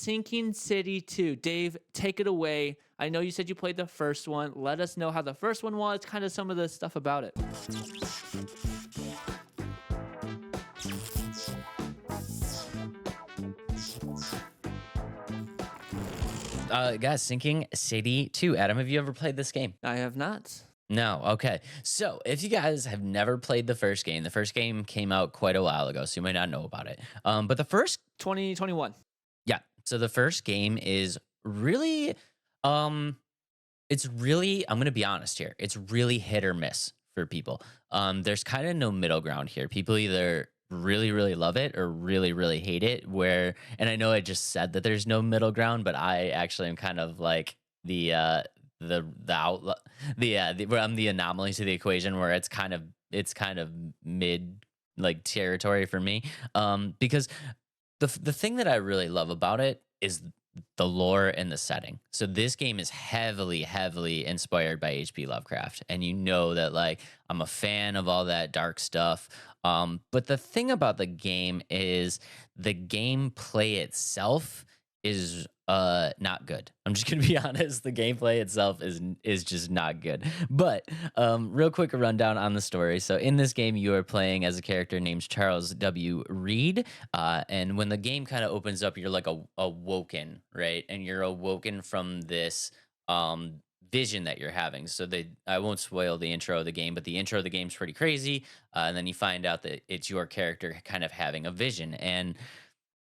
Sinking City 2. Dave, take it away. I know you said you played the first one. Let us know how the first one was, kind of some of the stuff about it. Guys, Sinking City 2. Adam, have you ever played this game? I have not. No. Okay. So if you guys have never played the first game came out quite a while ago, so you might not know about it. But the first, 2021. yeah. So the first game is really, um, it's really, I'm gonna be honest here. It's really hit or miss for people. There's kind of no middle ground here. People either really, really love it or really, really hate it. And I know I just said that there's no middle ground, but I actually am kind of like the outlet, where I'm the anomaly to the equation, where it's kind of mid like territory for me. Because the thing that I really love about it is the lore and the setting. So this game is heavily, heavily inspired by HP Lovecraft, and you know that like I'm a fan of all that dark stuff. But the thing about the game is the gameplay itself is not good. I'm just gonna be honest. The gameplay itself is just not good. But real quick a rundown on the story. So in this game, you are playing as a character named Charles W. Reed. And when the game kind of opens up, you're like awoken, right? And you're awoken from this vision that you're having. So I won't spoil the intro of the game, but the intro of the game's pretty crazy. And then you find out that it's your character kind of having a vision. And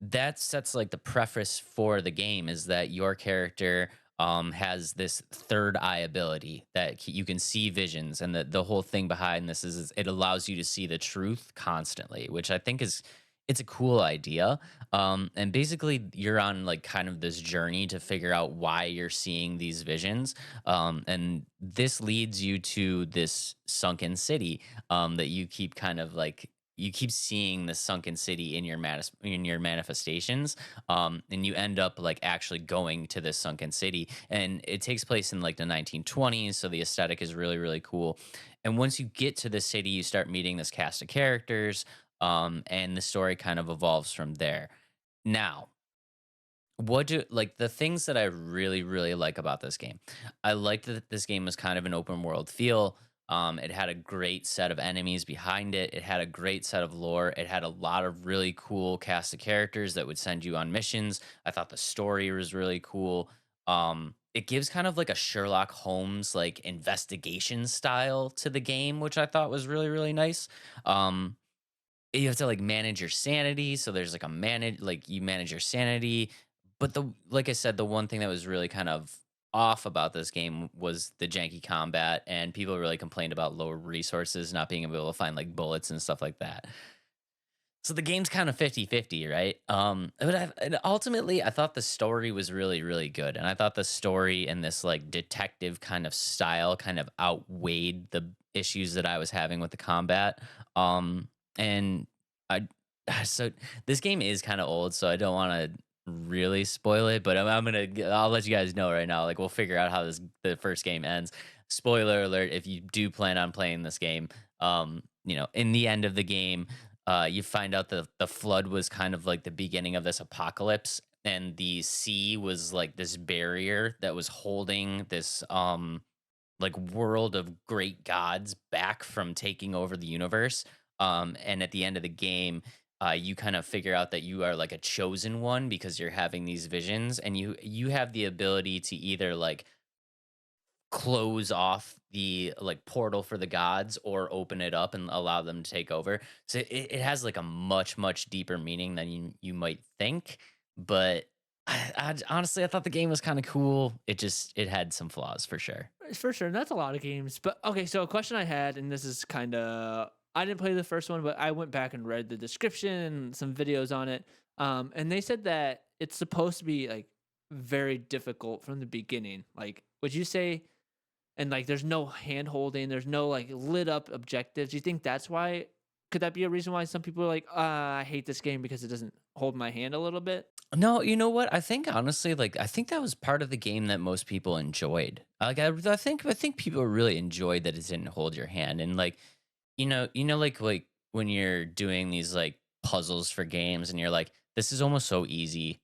that sets like the preface for the game is that your character has this third eye ability that you can see visions, and the whole thing behind this is it allows you to see the truth constantly, which I think is it's a cool idea. And basically you're on like kind of this journey to figure out why you're seeing these visions. And this leads you to this sunken city that you keep kind of like you keep seeing the sunken city in in your manifestations, and you end up like actually going to this sunken city, and it takes place in like the 1920s, so the aesthetic is really really cool. And once you get to the city, you start meeting this cast of characters, and the story kind of evolves from there. Now, what do like the things that I really really like about this game? I liked that this game was kind of an open world feel. It had a great set of enemies behind it. It had a great set of lore. It had a lot of really cool cast of characters that would send you on missions. I thought the story was really cool. It gives kind of like a Sherlock Holmes like investigation style to the game, which I thought was really really nice. Um, you have to like manage your sanity, so there's like you manage your sanity. But the like I said, the one thing that was really kind of off about this game was the janky combat, and people really complained about lower resources, not being able to find like bullets and stuff like that. So the game's kind of 50-50, right? And ultimately I thought the story was really really good, and I thought the story and this like detective kind of style kind of outweighed the issues that I was having with the combat. And I so this game is kind of old, so I don't want to really spoil it, but I'll let you guys know right now. Like we'll figure out how the first game ends. Spoiler alert: if you do plan on playing this game, in the end of the game, you find out that the flood was kind of like the beginning of this apocalypse, and the sea was like this barrier that was holding this like world of great gods back from taking over the universe. And at the end of the game, you kind of figure out that you are like a chosen one because you're having these visions, and you have the ability to either like close off the like portal for the gods or open it up and allow them to take over. So it has like a much much deeper meaning than you might think. But honestly, I thought the game was kind of cool. It had some flaws for sure. For sure. And that's a lot of games. But okay, so a question I had, and this is kind of, I didn't play the first one, but I went back and read the description and some videos on it. And they said that it's supposed to be like very difficult from the beginning. Like, would you say, and like there's no hand holding, there's no like lit up objectives. Do you think that's why? Could that be a reason why some people are like, I hate this game because it doesn't hold my hand a little bit? No, you know what? I think honestly, like I think that was part of the game that most people enjoyed. Like I think people really enjoyed that it didn't hold your hand, and like like when you're doing these like puzzles for games, and you're like, this is almost so easy,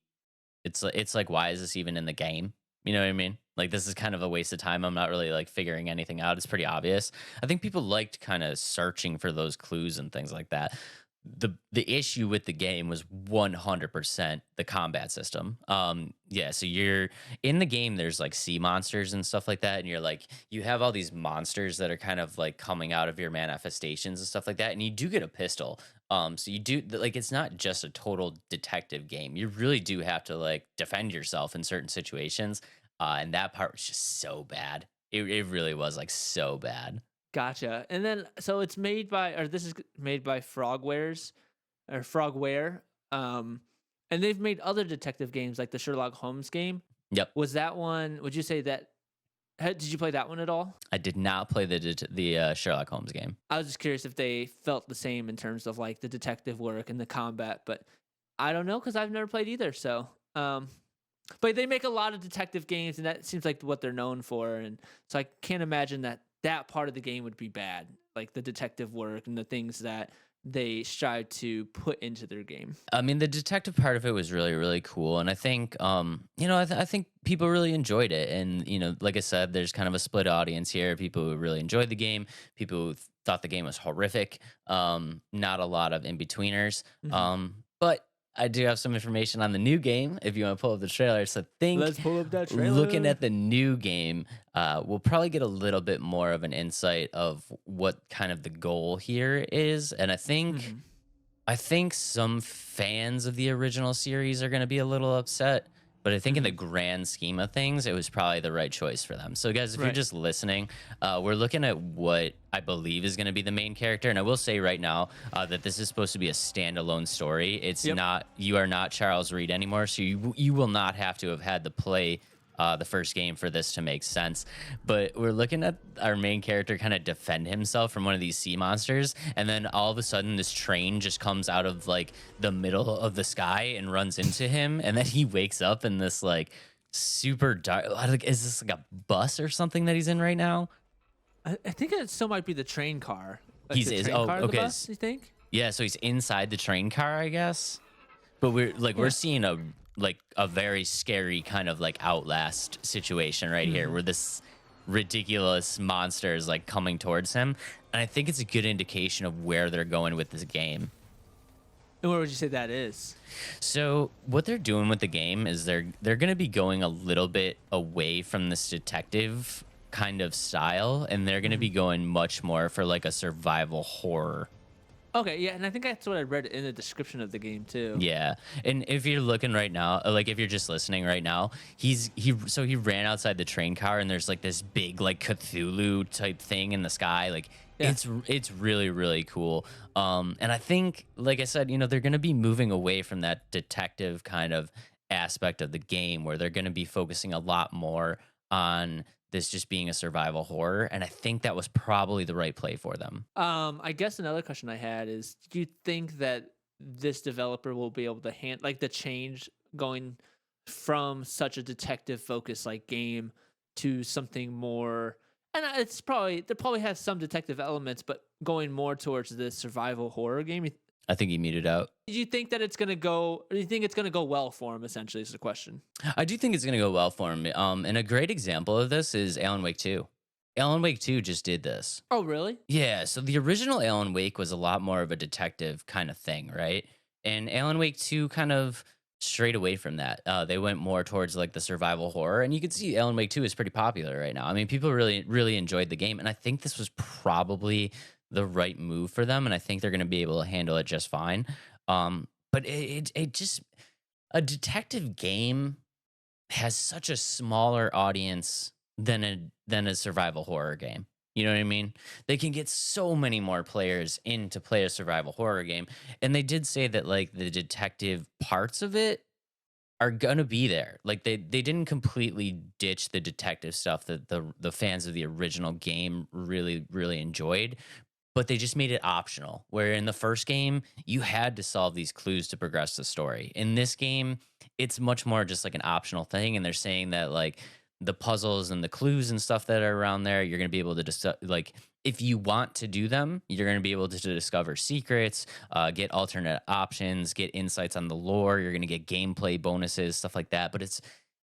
It's like, why is this even in the game? You know what I mean? Like, this is kind of a waste of time. I'm not really like figuring anything out. It's pretty obvious. I think people liked kind of searching for those clues and things like that. The issue with the game was 100% the combat system. Yeah, so you're in the game, there's like sea monsters and stuff like that, and you're like, you have all these monsters that are kind of like coming out of your manifestations and stuff like that, and you do get a pistol. So you do like, it's not just a total detective game. You really do have to like defend yourself in certain situations. And that part was just so bad. It really was like so bad. Gotcha. And then so it's made by, or this is made by Frogwares or Frogware. And they've made other detective games like the Sherlock Holmes game. Yep. Was that one? Would you say that? Did you play that one at all? I did not play the Sherlock Holmes game. I was just curious if they felt the same in terms of like the detective work and the combat, but I don't know because I've never played either. So, but they make a lot of detective games, and that seems like what they're known for. And so I can't imagine that that part of the game would be bad, like the detective work and the things that they strive to put into their game. I mean, the detective part of it was really, really cool, and I think, I think people really enjoyed it. And like I said, there's kind of a split audience here: people who really enjoyed the game, people who thought the game was horrific. Not a lot of in betweeners. Mhm. But I do have some information on the new game if you want to pull up the trailer. So Let's pull up that looking trailer. at the new game, we'll probably get a little bit more of an insight of what kind of the goal here is. And Mhm. I think some fans of the original series are going to be a little upset, but I think in the Mhm. grand scheme of things, it was probably the right choice for them. So, guys, if you're Right. just listening, we're looking at what I believe is going to be the main character. And I will say right now that this is supposed to be a standalone story. It's Yep. not, you are not Charles Reed anymore. So, you will not have to have had to play the first game for this to make sense. But we're looking at our main character kind of defend himself from one of these sea monsters, and then all of a sudden this train just comes out of like the middle of the sky and runs into him, and then he wakes up in this like super dark, like, is this like a bus or something that he's in right now? I think it still might be the train car, like He's the is train oh, car of the okay. bus. You think? Yeah, so he's inside the train car, I guess. But we're Yeah. seeing a very scary kind of like Outlast situation right here, Hmm. where this ridiculous monster is like coming towards him, and I think it's a good indication of where they're going with this game. And where would you say that is? So what they're doing with the game is they're going to be going a little bit away from this detective kind of style, and they're going to be Mhm. going much more for like a survival horror. Okay, yeah, and I think that's what I read in the description of the game too. Yeah. And if you're looking right now, like if you're just listening right now, he ran outside the train car, and there's like this big like Cthulhu type thing in the sky. Like Yeah. it's really, really cool. And I think, like I said, they're gonna be moving away from that detective kind of aspect of the game, where they're gonna be focusing a lot more on this just being a survival horror. And I think that was probably the right play for them. I guess another question I had is, do you think that this developer will be able to like the change going from such a detective focused like game to something more? And it's probably there probably has some detective elements, but going more towards this survival horror game. I think he muted out. Do you think that it's gonna go? Or do you think it's gonna go well for him? Essentially, is the question. I do think it's going to go well for him. And a great example of this is Alan Wake 2. Alan Wake 2 just did this. Oh, really? Yeah, so the original Alan Wake was a lot more of a detective kind of thing, right? And Alan Wake 2 kind of strayed away from that. They went more towards like the survival horror, and you can see Alan Wake 2 is pretty popular right now. I mean, people really, really enjoyed the game, and I think this was probably the right move for them, and I think they're going to be able to handle it just fine. But it just, a detective game has such a smaller audience than a survival horror game. You know what I mean? They can get so many more players in to play a survival horror game. And they did say that like the detective parts of it are gonna be there. Like they didn't completely ditch the detective stuff that the fans of the original game really, really enjoyed, but they just made it optional. Where in the first game, you had to solve these clues to progress the story. In this game, it's much more just like an optional thing. And they're saying that like the puzzles and the clues and stuff that are around there, you're gonna be able to just like if you want to do them, you're going to be able to discover secrets, get alternate options, get insights on the lore. You're going to get gameplay bonuses, stuff like that. But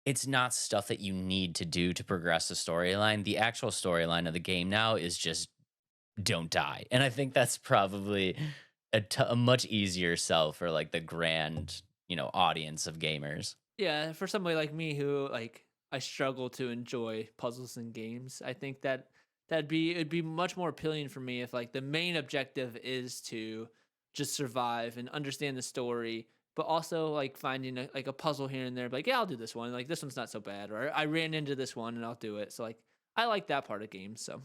it's not stuff that you need to do to progress the storyline. The actual storyline of the game now is just don't die, and I think that's probably a much easier sell for like the grand audience of gamers. Yeah, for somebody like me who like I struggle to enjoy puzzles and games, I think that it'd be much more appealing for me if like the main objective is to just survive and understand the story, but also like finding like a puzzle here and there. Like, yeah, I'll do this one. Like this one's not so bad, or I ran into this one and I'll do it. So like I like that part of games. So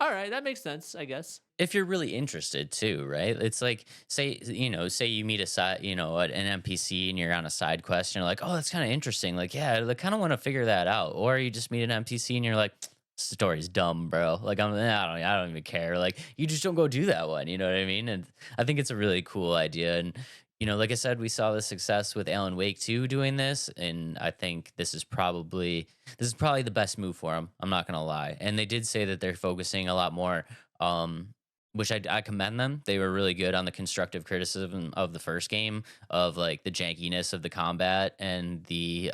all right, that makes sense, I guess. If you're really interested too, right? It's like say you meet a side, an NPC and you're on a side quest and you're like, "Oh, that's kind of interesting." Like, yeah, I kind of want to figure that out. Or you just meet an NPC and you're like, "Story's dumb, bro." Like, I don't even care. Like, you just don't go do that one, you know what I mean? And I think it's a really cool idea. And like I said, we saw the success with Alan Wake 2 doing this, and I think this is probably the best move for them. I'm not gonna lie. And they did say that they're focusing a lot more, which I commend them. They were really good on the constructive criticism of the first game, of like the jankiness of the combat and the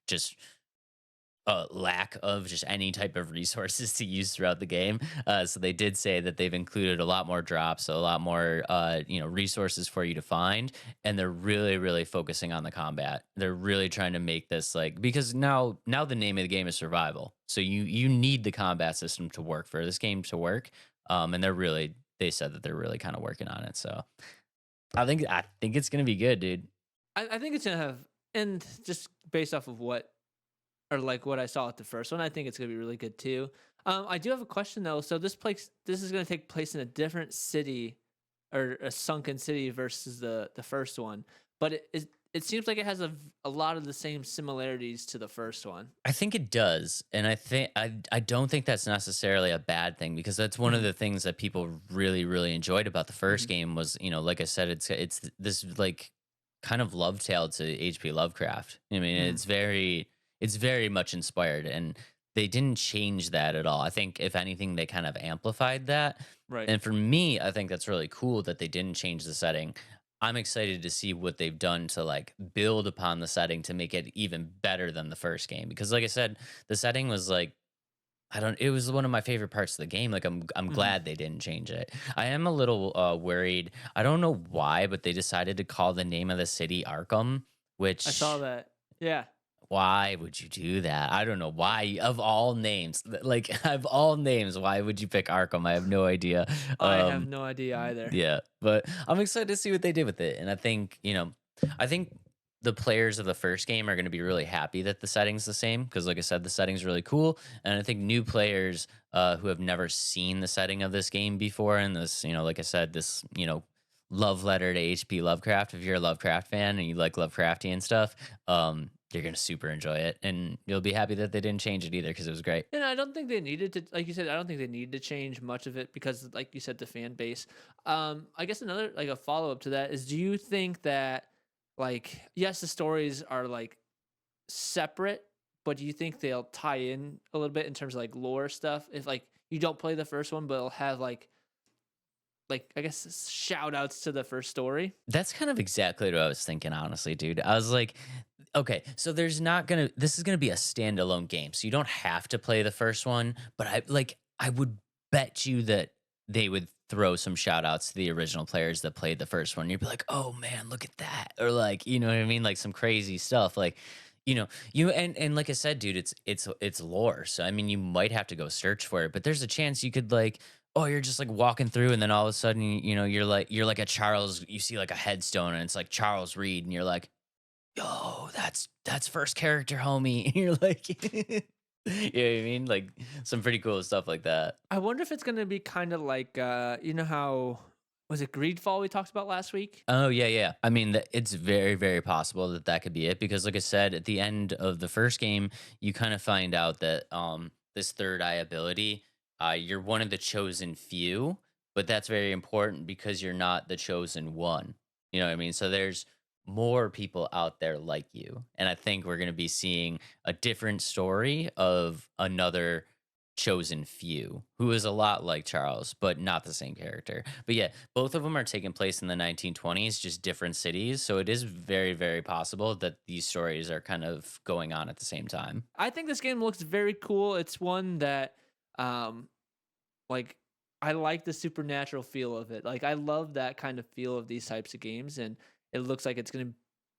just lack of just any type of resources to use throughout the game. So they did say that they've included a lot more drops, so a lot more resources for you to find, and they're really really focusing on the combat. They're really trying to make this like, because now the name of the game is survival, so you need the combat system to work for this game to work. And they said that they're really kind of working on it. So I think it's gonna be good, dude. I think it's gonna have, and just based off of what or like what I saw at the first one, I think it's gonna be really good too. I do have a question though. So this is gonna take place in a different city or a sunken city versus the first one, but it seems like it has a lot of the same similarities to the first one. I think it does, and I don't think that's necessarily a bad thing, because that's one of Mm-hmm. the things that people really really enjoyed about the first Hmm. game was, like I said, it's this like kind of love tale to HP Lovecraft. I mean, Hmm. it's very much inspired, and they didn't change that at all. I think if anything, they kind of amplified that. Right. And for me, I think that's really cool that they didn't change the setting. I'm excited to see what they've done to like build upon the setting to make it even better than the first game. Because like I said, the setting was like, I don't it was one of my favorite parts of the game. Like I'm Hmm. glad they didn't change it. I am a little worried. I don't know why, but they decided to call the name of the city Arkham, I saw which, that. Yeah, why would you do that? I don't know why, of all names. Like of all names, why would you pick Arkham? I have no idea. I have Um no idea either. yeah, but I'm excited to see what they did with it. And I think the players of the first game are going to be really happy that the setting's the same, because, like I said, the setting's really cool. And I think new players who have never seen the setting of this game before, and this, like I said, this, love letter to HP Lovecraft. If you're a Lovecraft fan and you like Lovecraftian stuff, you're going to super enjoy it. And you'll be happy that they didn't change it either, because it was great. And I don't think they needed to, like you said, I don't think they needed to change much of it because, like you said, the fan base. I guess another like a follow up to that is, do you think that, like, yes, the stories are like separate, but do you think they'll tie in a little bit in terms of like lore stuff? If like you don't play the first one, but it'll have like I guess shout outs to the first story. That's kind of exactly what I was thinking, honestly, dude. I was like, okay, so this is gonna be a standalone game, so you don't have to play the first one. But I would bet you that they would throw some shout outs to the original players that played the first one. You'd be like, oh man, look at that. Or like, you know what I mean? Like some crazy stuff. Like, and like I said, dude, it's lore. So I mean, you might have to go search for it, but there's a chance you could like, oh, you're just like walking through, and then all of a sudden, you're like a Charles. You see like a headstone, and it's like Charles Reed, and you're like, yo, that's first character, homie. You're like, you know what I mean? Like some pretty cool stuff like that. I wonder if it's gonna be kind of like you know how was it Greedfall we talked about last week? Oh yeah, yeah. I mean, it's very, very possible that that could be it, because, like I said, at the end of the first game, you kind of find out that this third eye ability, you're one of the chosen few, but that's very important because you're not the chosen one. You know what I mean? So there's more people out there like you, and I think we're going to be seeing a different story of another. chosen few, who is a lot like Charles, but not the same character. But yeah, both of them are taking place in the 1920s, just different cities. So it is very, very possible that these stories are kind of going on at the same time. I think this game looks very cool. It's one that, um, like, I like the supernatural feel of it. Like, I love that kind of feel of these types of games, and it looks like it's gonna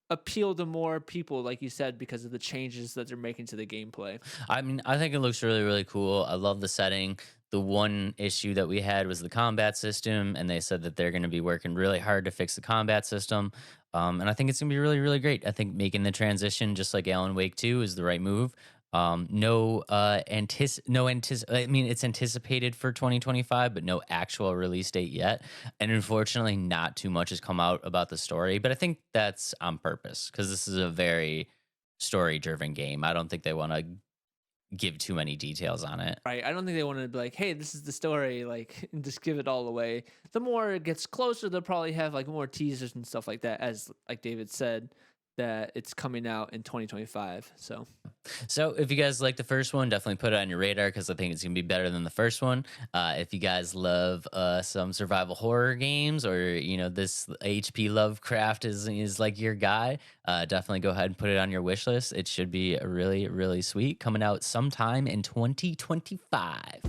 appeal to more people, like you said, because of the changes that they're making to the gameplay. I mean, I think it looks really, really cool. I love the setting. The one issue that we had was the combat system, and they said that they're going to be working really hard to fix the combat system. And I think it's going to be really, really great. I think making the transition, just like Alan Wake 2, is the right move. I mean, it's anticipated for 2025, but no actual release date yet. And unfortunately, not too much has come out about the story. But I think that's on purpose because this is a very story-driven game. I don't think they want to give too many details on it. Right. I don't think they want to be like, hey, this is the story, like, and just give it all away. The more it gets closer, they'll probably have like more teasers and stuff like that, as like David said, that it's coming out in 2025. So if you guys like the first one, definitely put it on your radar because I think it's gonna be better than the first one. If you guys love some survival horror games, or this HP Lovecraft is like your guy, definitely go ahead and put it on your wish list. It should be really, really sweet, coming out sometime in 2025.